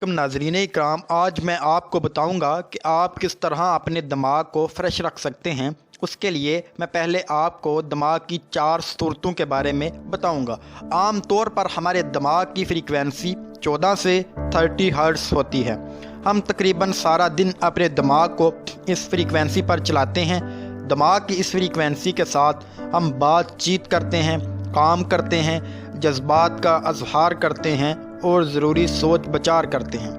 नाज़रीन इकराम, आज मैं आपको बताऊंगा कि आप किस तरह अपने दिमाग को फ़्रेश रख सकते हैं। उसके लिए मैं पहले आपको दिमाग की 4 सूरतों के बारे में बताऊंगा। आम तौर पर हमारे दिमाग की फ्रीक्वेंसी 14 से 30 हर्ट्ज़ होती है। हम तकरीबन सारा दिन अपने दिमाग को इस फ्रीक्वेंसी पर चलाते हैं। दिमाग की इस फ्रीक्वेंसी के साथ हम बातचीत करते हैं, काम करते हैं, जज्बात का इज़हार करते हैं और ज़रूरी सोच विचार करते हैं।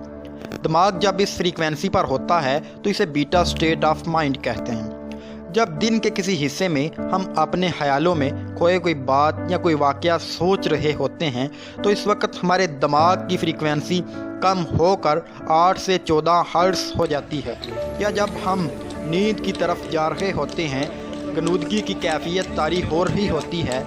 दिमाग जब इस फ्रीक्वेंसी पर होता है तो इसे बीटा स्टेट ऑफ माइंड कहते हैं। जब दिन के किसी हिस्से में हम अपने ख्यालों में कोई बात या कोई वाक़या सोच रहे होते हैं तो इस वक्त हमारे दिमाग की फ्रीक्वेंसी कम होकर 8 से 14 हर्ट्ज़ हो जाती है। या जब हम नींद की तरफ जा रहे होते हैं, गनूदगी की कैफियत तारी हो रही होती है,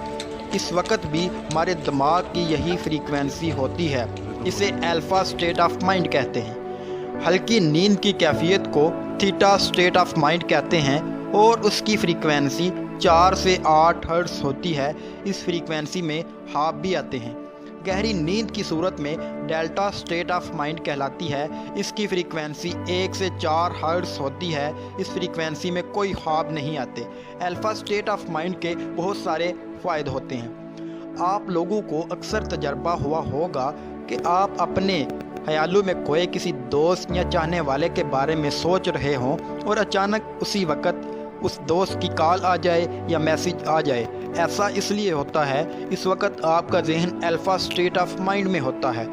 इस वक्त भी हमारे दिमाग की यही फ्रीक्वेंसी होती है। इसे अल्फ़ा स्टेट ऑफ माइंड कहते हैं। हल्की नींद की कैफियत को थीटा स्टेट ऑफ माइंड कहते हैं और उसकी फ्रीक्वेंसी 4 से 8 हर्ट्ज़ होती है। इस फ्रीक्वेंसी में ख्वाब भी आते हैं। गहरी नींद की सूरत में डेल्टा स्टेट ऑफ माइंड कहलाती है। इसकी फ्रीक्वेंसी 1 से 4 हर्ट्ज़ होती है। इस फ्रीक्वेंसी में कोई ख्वाब नहीं आते। अल्फ़ा स्टेट ऑफ माइंड के बहुत सारे फ़ायदे होते हैं। आप लोगों को अक्सर तजर्बा हुआ होगा कि आप अपने ख्यालों में कोई किसी दोस्त या चाहने वाले के बारे में सोच रहे हों और अचानक उसी वक्त उस दोस्त की कॉल आ जाए या मैसेज आ जाए। ऐसा इसलिए होता है, इस वक्त आपका जहन अल्फ़ा स्टेट ऑफ माइंड में होता है।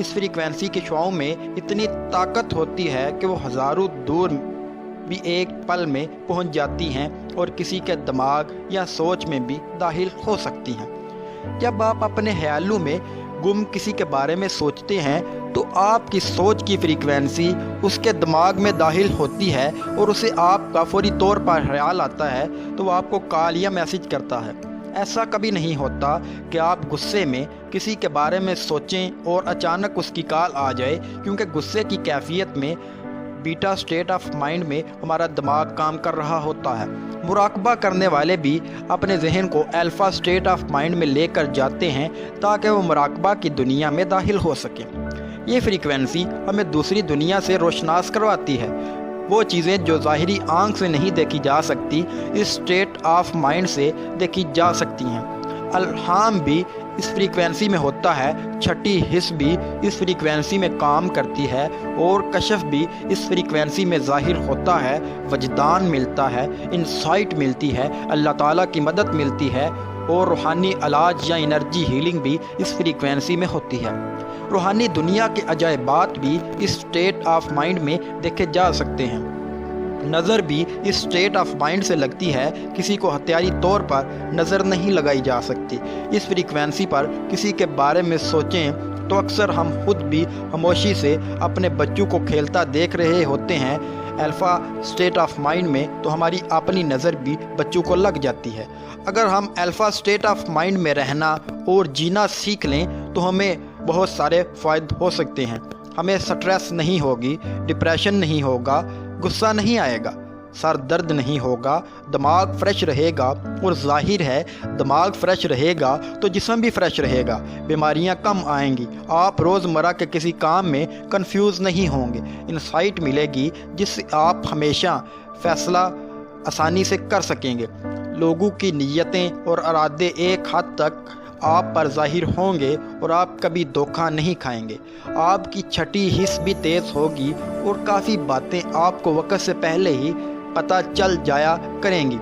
इस फ्रीक्वेंसी की शौं में इतनी ताकत होती है कि वो हज़ारों दूर भी एक पल में पहुंच जाती हैं और किसी के दिमाग या सोच में भी दाखिल हो सकती हैं। जब आप अपने ख्यालों में गुम किसी के बारे में सोचते हैं तो आपकी सोच की फ्रीक्वेंसी उसके दिमाग में दाखिल होती है और उसे आपका फौरी तौर पर ख्याल आता है तो वो आपको कॉल या मैसेज करता है। ऐसा कभी नहीं होता कि आप गुस्से में किसी के बारे में सोचें और अचानक उसकी कॉल आ जाए, क्योंकि गुस्से की कैफियत में बीटा स्टेट ऑफ माइंड में हमारा दिमाग काम कर रहा होता है। मुराकबा करने वाले भी अपने जहन को अल्फ़ा स्टेट ऑफ माइंड में लेकर जाते हैं ताकि वो मुराकबा की दुनिया में दाखिल हो सके। ये फ्रीक्वेंसी हमें दूसरी दुनिया से रोशनास करवाती है। वो चीज़ें जो ज़ाहिरी आंख से नहीं देखी जा सकती, इस स्टेट ऑफ माइंड से देखी जा सकती हैं। अल्हाम भी इस फ्रीक्वेंसी में होता है, छठी हिस्स भी इस फ्रीक्वेंसी में काम करती है और कशफ भी इस फ्रीक्वेंसी में ज़ाहिर होता है। वजदान मिलता है, इंसाइट मिलती है, अल्लाह ताला की मदद मिलती है और रूहानी इलाज या एनर्जी हीलिंग भी इस फ्रीक्वेंसी में होती है। रूहानी दुनिया के अजायबात भी इस स्टेट ऑफ माइंड में देखे जा सकते हैं। नज़र भी इस स्टेट ऑफ माइंड से लगती है। किसी को हथियारी तौर पर नज़र नहीं लगाई जा सकती। इस फ्रीक्वेंसी पर किसी के बारे में सोचें तो अक्सर हम खुद भी खामोशी से अपने बच्चों को खेलता देख रहे होते हैं। अल्फ़ा स्टेट ऑफ माइंड में तो हमारी अपनी नज़र भी बच्चों को लग जाती है। अगर हम अल्फ़ा स्टेट ऑफ माइंड में रहना और जीना सीख लें तो हमें बहुत सारे फ़ायदे हो सकते हैं। हमें स्ट्रेस नहीं होगी, डिप्रेशन नहीं होगा, गुस्सा नहीं आएगा, सर दर्द नहीं होगा, दिमाग फ्रेश रहेगा और जाहिर है दिमाग फ्रेश रहेगा तो जिस्म भी फ्रेश रहेगा, बीमारियां कम आएंगी। आप रोज़मर्रा के किसी काम में कंफ्यूज नहीं होंगे, इंसाइट मिलेगी जिससे आप हमेशा फैसला आसानी से कर सकेंगे। लोगों की नीयतें और इरादे एक हद तक आप पर जाहिर होंगे और आप कभी धोखा नहीं खाएंगे। आपकी छठी हिस्स भी तेज़ होगी और काफ़ी बातें आपको वक्त से पहले ही पता चल जाया करेंगी।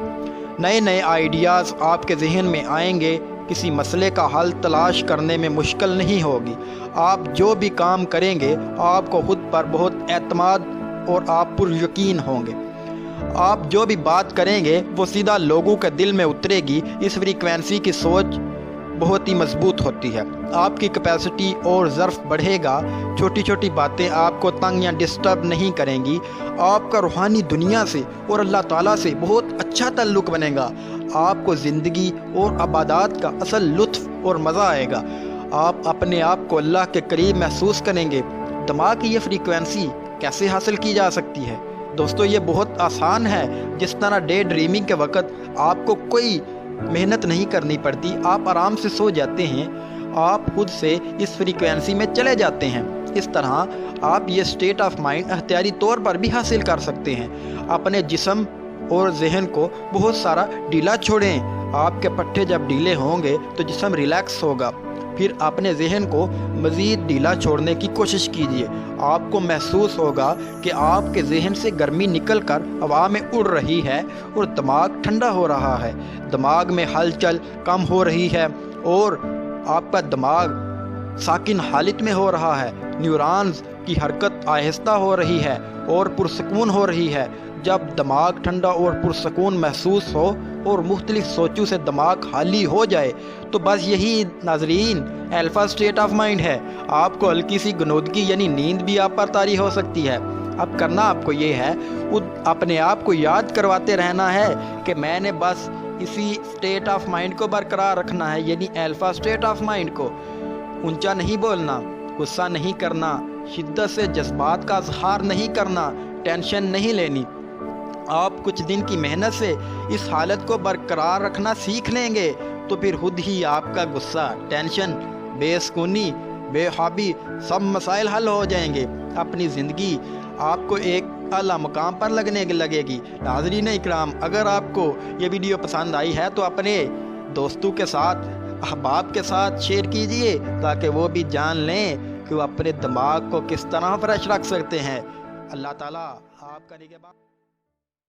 नए नए आइडियाज़ आपके जहन में आएंगे। किसी मसले का हल तलाश करने में मुश्किल नहीं होगी। आप जो भी काम करेंगे आपको खुद पर बहुत एतमाद और आप पुरयकीन होंगे। आप जो भी बात करेंगे वो सीधा लोगों के दिल में उतरेगी। इस फ्रीक्वेंसी की सोच बहुत ही मजबूत होती है। आपकी कैपेसिटी और ज़र्फ बढ़ेगा। छोटी छोटी बातें आपको तंग या डिस्टर्ब नहीं करेंगी। आपका रूहानी दुनिया से और अल्लाह ताला से बहुत अच्छा ताल्लुक़ बनेगा। आपको ज़िंदगी और इबादत का असल लुत्फ़ और मज़ा आएगा। आप अपने आप को अल्लाह के करीब महसूस करेंगे। दिमाग की ये फ्रीक्वेंसी कैसे हासिल की जा सकती है? दोस्तों, ये बहुत आसान है। जिस तरह डे ड्रीमिंग के वक्त आपको कोई मेहनत नहीं करनी पड़ती, आप आराम से सो जाते हैं, आप खुद से इस फ्रीक्वेंसी में चले जाते हैं। इस तरह आप ये स्टेट ऑफ माइंड अख्तियारी तौर पर भी हासिल कर सकते हैं। अपने जिस्म और जहन को बहुत सारा ढीला छोड़ें। आपके पट्टे जब ढीले होंगे तो जिस्म रिलैक्स होगा। फिर अपने जहन को मज़ीद ढीला छोड़ने की कोशिश कीजिए। आपको महसूस होगा कि आपके जहन से गर्मी निकलकर हवा में उड़ रही है और दिमाग ठंडा हो रहा है। दिमाग में हलचल कम हो रही है और आपका दिमाग साकिन हालत में हो रहा है। न्यूरॉन्स की हरकत आहिस्ता हो रही है और पुरसकून हो रही है। जब दिमाग ठंडा और पुरसकून महसूस हो और मुख्तलिफ सोचों से दिमाग खाली हो जाए तो बस यही नाजरीन अल्फा स्टेट ऑफ माइंड है। आपको हल्की सी गनोदगी यानी नींद भी आप पर तारी हो सकती है। अब करना आपको ये है, अपने आप को याद करवाते रहना है कि मैंने बस इसी स्टेट ऑफ माइंड को बरकरार रखना है, यानी अल्फा स्टेट ऑफ माइंड को। ऊंचा नहीं बोलना, गुस्सा नहीं करना, शिद्दत से जज्बात का इजहार नहीं करना, टेंशन नहीं लेनी। आप कुछ दिन की मेहनत से इस हालत को बरकरार रखना सीख लेंगे तो फिर खुद ही आपका गुस्सा, टेंशन, बेसुकूनी, बेख्वाबी सब मसाइल हल हो जाएंगे। अपनी ज़िंदगी आपको एक आला मुकाम पर लगने लगेगी। नाज़रीन इकराम, अगर आपको ये वीडियो पसंद आई है तो अपने दोस्तों के साथ, अहबाब के साथ शेयर कीजिए ताकि वो भी जान लें कि वो अपने दिमाग को किस तरह फ्रेश रख सकते हैं। अल्लाह ताला आपका निगहबान।